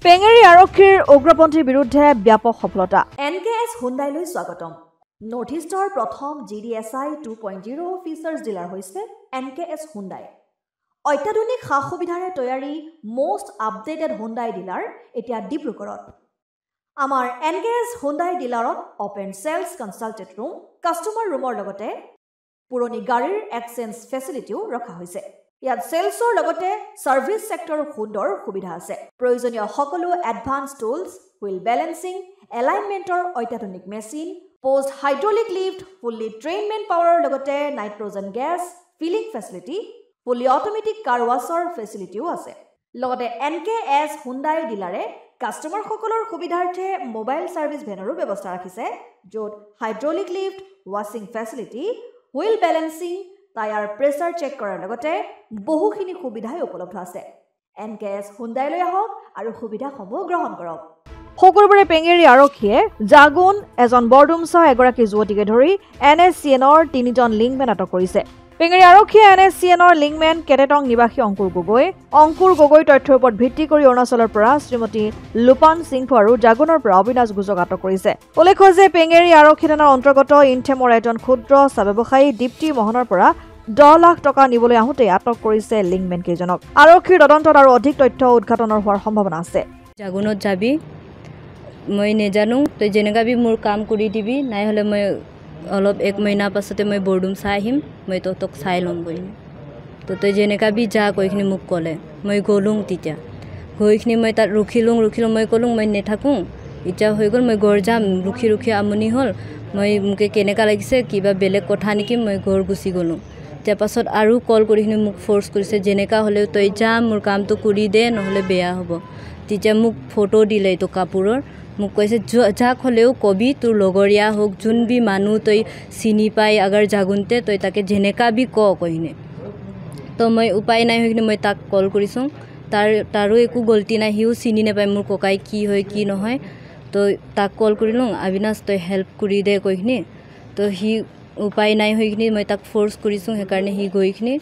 পেঙেৰী আৰক্ষীৰ উগ্ৰপন্থীৰ বিৰুদ্ধে ব্যাপক সফলতা। NKS হুণ্ডাইলৈ স্বাগতম। নৰ্থ ইষ্টৰ প্ৰথম GDSI 2.0 ফিচাৰ্ছ ডিলাৰ হৈছে NKS হুণ্ডাই। অত্যাধুনিক সা সুবিধাৰে তৈয়াৰী most আপডেটেড হুণ্ডাই ডিলাৰ এতিয়া ডিব্ৰুগড়ত। আমাৰ NKS হুণ্ডাই ডিলাৰত open sales consultant room, customer ৰুমৰ লগতে পুৰণি গাড়ীৰ এক্সচেঞ্জ ফেচিলিটিও ৰখা হৈছে। ইয়াত সেলছৰ লগতে সাৰ্ভিস সেক্টৰৰ সুন্দৰ সুবিধা আছে। প্ৰয়োজনীয় সকলো এডভান্স টুলছ, হুইল বেলেন্সিং, এলাইনমেন্টৰ অত্যাধুনিক machine, post hydraulic lift, fully train man পাৱাৰৰ লগতে nitrogen gas filling facility, fully automatic car washer ফেচিলিটিও আছে। লগতে NKS হুণ্ডাই ডিলাৰে কাষ্টমাৰ সকলৰ সুবিধাৰ্থে মোবাইল সাৰ্ভিস ভেনৰো ব্যৱস্থা ৰাখিছে, য'ত হাইড্ৰলিক লিফ্ট, ৱাছিং facility, wheel balancing, tyre pressure check কৰাৰ লগতে বহুখিনি সুবিধাই উপলব্ধ আছে। NKS হুণ্ডাইলৈ আহক আৰু সুবিধাসমূহ গ্ৰহণ কৰক। শুকুৰবাৰে পেঙেৰী আৰক্ষীয়ে জাগুন এজন বৰডুমছা এগৰাকী যুৱতীকে ধৰি NSCNৰ 3জন লিংকমেন আটক কৰিছে। পেঙেৰী আৰক্ষীয়ে NSCNৰ লিংকমেন কেটেটং নিবাসী অংকুৰ গগৈ তথ্যৰ ওপৰত ভিত্তি কৰি অৰুণাচলৰ পৰা শ্ৰীমতী লুপান সিংফু আৰু জাগুনৰ পৰা অবিনাশ গুজক আটক কৰিছে। উল্লেখ্য যে পেঙেৰী আৰক্ষী থানাৰ অন্তৰ্গত ইনথেমৰ এজন ক্ষুদ্ৰ চাহ ব্যৱসায়ী দীপ্তি মোহনৰ পৰা 10 লাখ টকা নিবলৈ আহোঁতে আটক কৰিছে লিংকমেন কেইজনক। আৰক্ষীৰ তদন্তত আৰু অধিক তথ্য উদ্ঘাটনৰ হোৱাৰ সম্ভাৱনা আছে। জাগুনত যাবি, মই নেজানো, তই যেনেকা বি মোৰ কাম কৰি দিবি, নাই হলে মই অলপ 1 মহিনা পাছতে মই বৰডুমছা আহিম, মই তোক চাই ল'ম গৈ। তো তই যেনেকা বি যা কৈখিনি মোক ক'লে, মই গ'লোঁ। তেতিয়া গৈখিনি মই তাত ৰখিলোঁ, মই ক'লোঁ মই নেথাকোঁ, এতিয়া হৈ গ'ল, মই ঘৰ যাম। ৰখি আমনি হ'ল, মোকে কেনেকা লাগিছে, কিবা বেলেগ কথা নেকি, মই ঘৰ গুচি গ'লোঁ। তাৰ পাছত আৰু কল কৰিখিনি মোক ফ'ৰ্চ কৰিছে, যেনেকা হ'লেও তই যা, মোৰ কামটো কৰি দে, নহ'লে বেয়া হ'ব। তেতিয়া মোক ফটো দিলে এইটো কাপোৰৰ, মোক কৈছে যাক হ'লেও কবি, তোৰ লগৰীয়া হওক, যোন বি মানুহ তই চিনি পাই আগাৰ জাগুনতে, তই তাকে যেনেকা বি কৈনে। তো মই উপায় নাই হৈখিনি মই তাক কল কৰিছোঁ। তাৰো একো গল্টি নাই, সিও চিনি নাপায় মোৰ ককাই কি হয় কি নহয়। তো তাক কল কৰিলোঁ, অবিনাশ তই হেল্প কৰি দে কৈখিনি। তো সি উপায় নাই হৈখিনি মই তাক ফ'ৰ্চ কৰিছোঁ, সেইকাৰণে সি গৈখিনি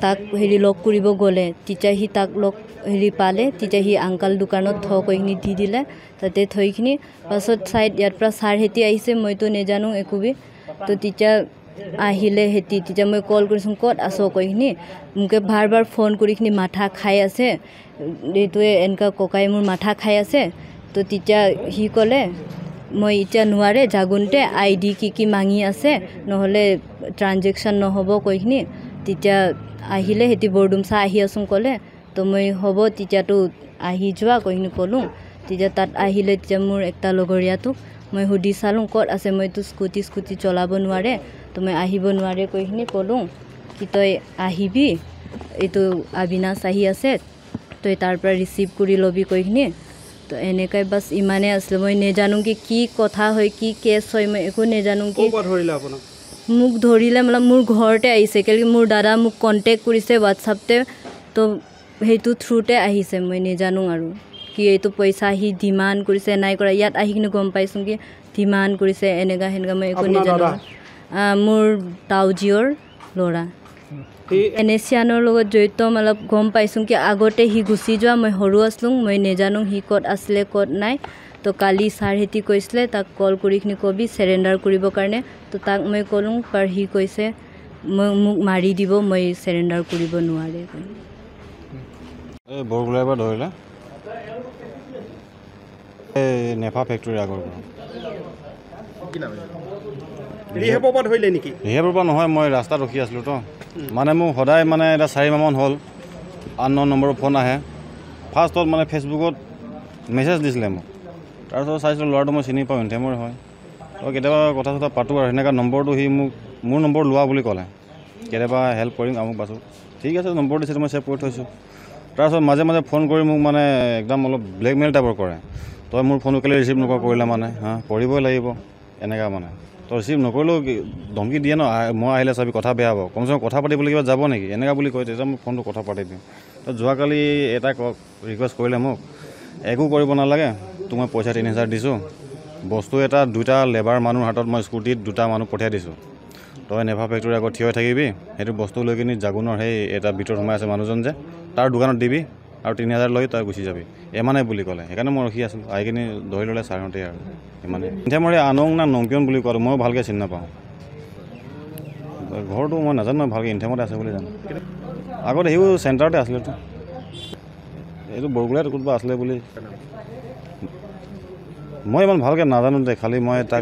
তাক লগ কৰিব গ'লে। তেতিয়া সি তাক পালে, তেতিয়া সি আংকাল দোকানত কৈখিনি দি দিলে, তাতে থৈখিনি পাছত ইয়াৰ পৰা ছাৰহেঁতি আহিছে, মইতো নেজানো একোবি। তো তেতিয়া আহিলে হেঁতি, তেতিয়া মই কল কৰিছোঁ, ক'ত আছ কৈখিনি। মোকে বাৰ ফোন কৰিখিনি মাথা খাই আছে, এইটোৱে এনেকুৱা ককাই মোৰ মাথা খাই আছে। তো তেতিয়া সি ক'লে মই এতিয়া নোৱাৰে, জাগুনতে ID কি মাঙি আছে, নহ'লে ট্ৰানজেকশ্যন নহ'ব কৈখিনি। তেতিয়া আহিলে হেঁতি বৰডুমছা আহি আছোং ক'লে। তো মই হ'ব তেতিয়াতো আহি যোৱা কৈখিনি ক'লোঁ। তেতিয়া তাত আহিলে, তেতিয়া মোৰ একটা লগৰীয়াটোক মই সুধি চালোঁ ক'ত আছে, মইতো স্কুটি চলাব নোৱাৰে, তো মই আহিব নোৱাৰে কৈখিনি ক'লোঁ। কি তই আহিবি, এইটো অবিনাশ আহি আছে, তই তাৰ পৰা ৰিচিভ কৰি ল'বি কৈখিনি। তো এনেকৈ বাছ ইমানেই আছিলে, মই নেজানো কি কথা হয়, কি কেছ হয়, মই একো নেজানো। মোক ধৰিলে মানে মোৰ ঘৰতে আহিছে, কেলৈ মোৰ দাদা মোক কণ্টেক্ট কৰিছে হোৱাটছআপতে, তো সেইটো থ্ৰুতে আহিছে। মই নেজানো আৰু কি এইটো পইচা সি ডিমাণ্ড কৰিছে নাই কৰা। ইয়াত আহি কিনে গম পাইছোঁ কি ডিমাণ্ড কৰিছে এনেকা মই একো নেজানো। মোৰ তাউজিৰ ল'ৰা NSCNৰ লগত জড়িত, অলপ গম পাইছোঁ কি আগতে সি গুচি যোৱা, মই সৰু আছিলোঁ, মই নেজানো সি ক'ত আছিলে ক'ত নাই। তো কালি ছাৰহেঁতি কৈছিলে তাক কল কৰিখিনি কবি চেৰেণ্ডাৰ কৰিবৰ কাৰণে। তো তাক মই ক'লোঁ, পাৰ সি কৈছে মোক মাৰি দিব, মই চেৰেণ্ডাৰ কৰিব নোৱাৰে। এই বৰগোলাৰ পৰা ধৰিলে এই নেফা ফেক্টৰী আগৰ পৰা। ৰিহেবৰ পৰা ধৰিলে নেকি? ৰিহেবৰ পৰা নহয়, মই ৰাস্তাত ৰখি আছিলোঁ তো। মানে মোক সদায় মানে এটা 4 মাহমান হ'ল আনন'ন নম্বৰৰ ফোন আহে। ফাৰ্ষ্টত মানে ফেচবুকত মেছেজ দিছিলে মোক, তাৰপিছত চাইছিলোঁ ল'ৰাটো মই চিনি পাওঁ, ইনথেমৰ হয়। তো কেতিয়াবা কথা চথা পাতোঁ আৰু সেনেকুৱা নম্বৰটো সি মোৰ নম্বৰ লোৱা বুলি ক'লে, কেতিয়াবা হেল্প কৰিম আমুক পাছত। ঠিক আছে, নম্বৰ দিছে, মই ছেভ কৰি থৈছোঁ। তাৰপিছত মাজে ফোন কৰি মোক মানে একদম অলপ ব্লেকমেইল টাইপৰ কৰে। তই মোৰ ফোনটো কেলৈ ৰিচিভ কৰিলে মানে কৰিবই লাগিব এনেকুৱা মানে। তো ৰিচিভ নকৰিলেও ধমকি দিয়ে ন, মই আহিলে চাবি কথা বেয়া হ'ব, কমচে কম কথা পাতিবলৈ কিবা যাব নেকি এনেকুৱা বুলি কয়। তেতিয়া মই ফোনটো কথা পাতি দিওঁ। তো যোৱাকালি এটা ৰিকুৱেষ্ট কৰিলে মোক, একো কৰিব নালাগে, তোক মই পইচা 3000 দিছোঁ, বস্তু এটা 2টা লেবাৰ মানুহৰ হাতত মই স্কুটিত 2টা মানুহ পঠিয়াই দিছোঁ, তই নেভা ফেক্টৰী আগত থিয় হৈ থাকিবি, সেইটো বস্তু লৈ কিনি জাগুনৰ সেই এটা ভিতৰত সোমাই আছে মানুহজন যে, তাৰ দোকানত দিবি আৰু 3000 লৈ তই গুচি যাবি এমানে বুলি ক'লে সেইকাৰণে মই ৰখি আছিলোঁ আহি কিনি ধৰি ল'লে চাৰহঁতে আৰু ইমানে ইনথেমৰি আনং না নংকিয়ন বুলি কয় মই ভালকৈ চিনি নাপাওঁ ঘৰটো মই নাজানো ভালকৈ ইনথেমতে আছে বুলি জানো আগতে সিও চেণ্টাৰতে আছিলেতো এইটো বৰগুলাত ক'ৰবাত আছিলে বুলি মই ইমান ভালকৈ নাজানো দে খালি মই তাক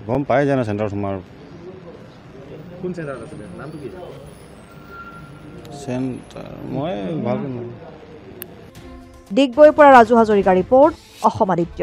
গম পাই যায় না চেণ্টাৰত সোমাৰ চেণ্টাৰ মই ভালকৈ ডিগবৈৰ পৰা ৰাজু হাজৰিকা ৰিপৰ্ট অসম আদিত্য।